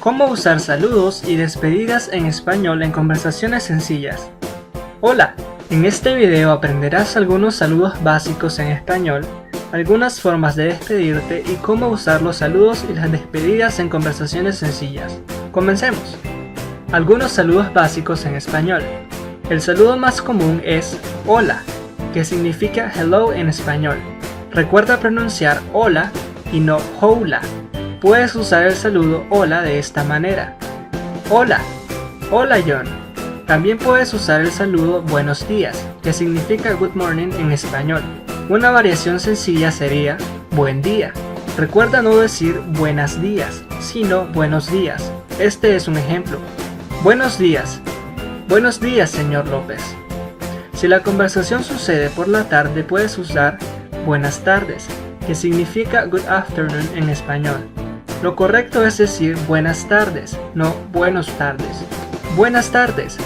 ¿Cómo usar saludos y despedidas en español en conversaciones sencillas? Hola, en este video aprenderás algunos saludos básicos en español, algunas formas de despedirte y cómo usar los saludos y las despedidas en conversaciones sencillas. Comencemos. Algunos saludos básicos en español. El saludo más común es hola, que significa hello en español. Recuerda pronunciar hola y no hola. Puedes usar el saludo hola de esta manera. Hola, hola John. También puedes usar el saludo buenos días, que significa good morning en español. Una variación sencilla sería buen día. Recuerda no decir buenos días, sino buenos días. Este es un ejemplo. Buenos días. Buenos días, señor López. Si la conversación sucede por la tarde, puedes usar buenas tardes, que significa good afternoon en español. Lo correcto es decir buenas tardes, no buenos tardes. Buenas tardes.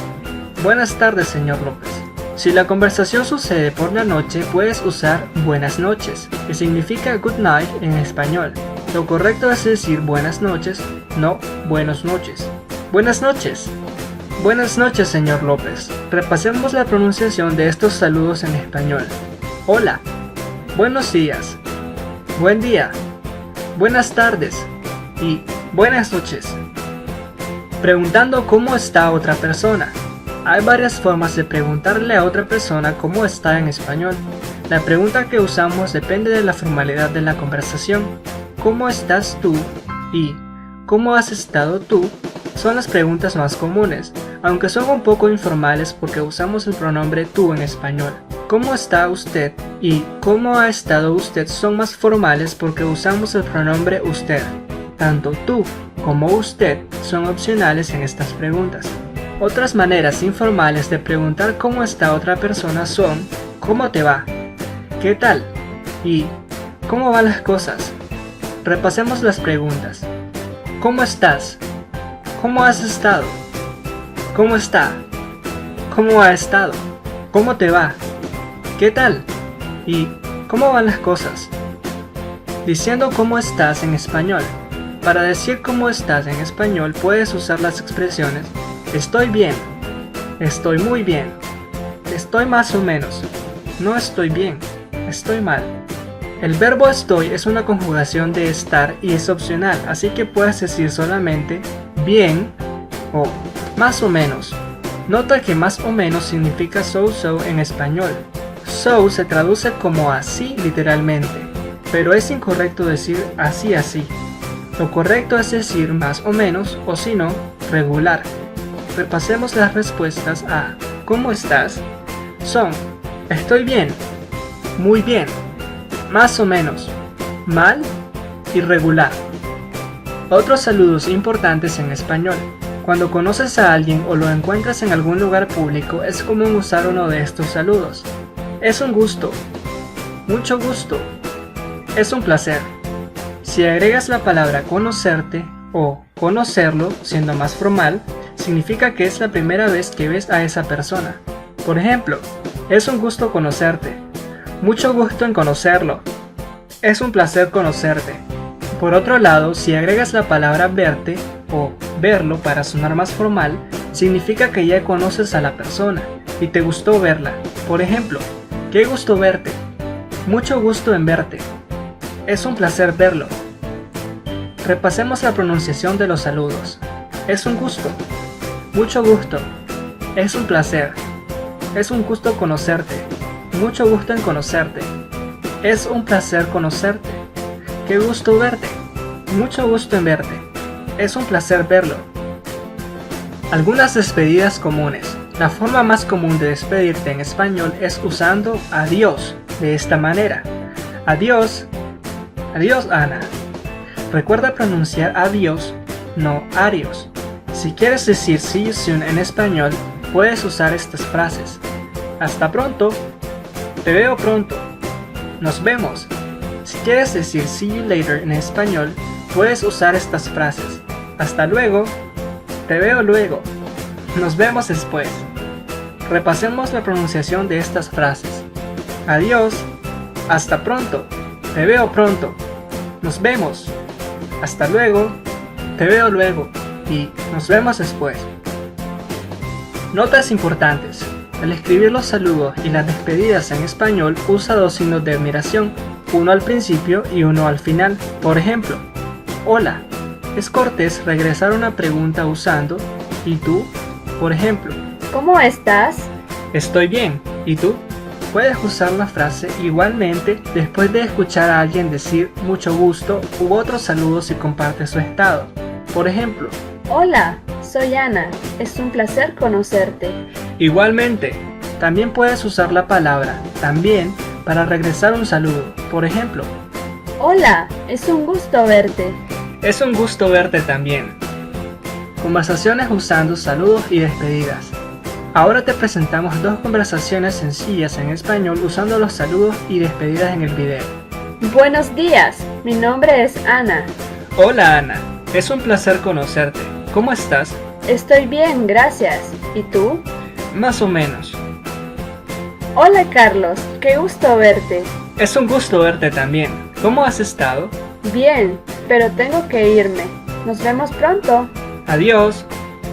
Buenas tardes, señor López. Si la conversación sucede por la noche, puedes usar buenas noches, que significa good night en español. Lo correcto es decir buenas noches, no buenas noches. Buenas noches. Buenas noches, señor López. Repasemos la pronunciación de estos saludos en español. Hola. Buenos días. Buen día. Buenas tardes. Y buenas noches. Preguntando cómo está otra persona. Hay varias formas de preguntarle a otra persona cómo está en español. La pregunta que usamos depende de la formalidad de la conversación. ¿Cómo estás tú? Y ¿cómo has estado tú? Son las preguntas más comunes, aunque son un poco informales porque usamos el pronombre tú en español. ¿Cómo está usted? Y ¿cómo ha estado usted? Son más formales porque usamos el pronombre usted. Tanto tú como usted son opcionales en estas preguntas. Otras maneras informales de preguntar cómo está otra persona son ¿cómo te va? ¿Qué tal? Y ¿cómo van las cosas? Repasemos las preguntas. ¿Cómo estás? ¿Cómo has estado? ¿Cómo está? ¿Cómo ha estado? ¿Cómo te va? ¿Qué tal? Y ¿cómo van las cosas? Diciendo cómo estás en español. Para decir cómo estás en español puedes usar las expresiones estoy bien, estoy muy bien, estoy más o menos, no estoy bien, estoy mal. El verbo estoy es una conjugación de estar y es opcional, así que puedes decir solamente bien o más o menos. Nota que más o menos significa so en español. So se traduce como así literalmente, pero es incorrecto decir así. Lo correcto es decir más o menos o si no, regular. Repasemos las respuestas a ¿cómo estás? Son estoy bien, muy bien, más o menos, mal y regular. Otros saludos importantes en español. Cuando conoces a alguien o lo encuentras en algún lugar público, es común usar uno de estos saludos. Es un gusto, mucho gusto, es un placer. Si agregas la palabra conocerte o conocerlo, siendo más formal, significa que es la primera vez que ves a esa persona. Por ejemplo, es un gusto conocerte, mucho gusto en conocerlo, es un placer conocerte. Por otro lado, si agregas la palabra verte o verlo para sonar más formal, significa que ya conoces a la persona y te gustó verla. Por ejemplo, qué gusto verte, mucho gusto en verte, es un placer verlo. Repasemos la pronunciación de los saludos. Es un gusto, mucho gusto, es un placer, es un gusto conocerte, mucho gusto en conocerte, es un placer conocerte, qué gusto verte, mucho gusto en verte, es un placer verlo. Algunas despedidas comunes. La forma más común de despedirte en español es usando adiós, de esta manera. Adiós, adiós Ana. Recuerda pronunciar adiós, no adiós. Si quieres decir see you soon en español, puedes usar estas frases. Hasta pronto, te veo pronto, nos vemos. Si quieres decir see you later en español, puedes usar estas frases. Hasta luego, te veo luego, nos vemos después. Repasemos la pronunciación de estas frases. Adiós, hasta pronto, te veo pronto, nos vemos. Hasta luego, te veo luego. y nos vemos después. Notas importantes. Al escribir los saludos y las despedidas en español usa dos signos de admiración, uno al principio y uno al final. Por ejemplo, hola. Es cortés regresar una pregunta usando ¿y tú? Por ejemplo, ¿cómo estás? Estoy bien. ¿Y tú? Puedes usar la frase igualmente después de escuchar a alguien decir mucho gusto u otros saludos si comparte su estado. Por ejemplo, Hola, soy Ana. Es un placer conocerte. igualmente. También puedes usar la palabra también para regresar un saludo. Por ejemplo, Hola, es un gusto verte. es un gusto verte también. Conversaciones usando saludos y despedidas. Ahora te presentamos dos conversaciones sencillas en español usando los saludos y despedidas en el video. Buenos días, mi nombre es Ana. Hola Ana, es un placer conocerte. ¿Cómo estás? Estoy bien, gracias. ¿Y tú? Más o menos. Hola Carlos, qué gusto verte. Es un gusto verte también. ¿Cómo has estado? Bien, pero tengo que irme. Nos vemos pronto. Adiós.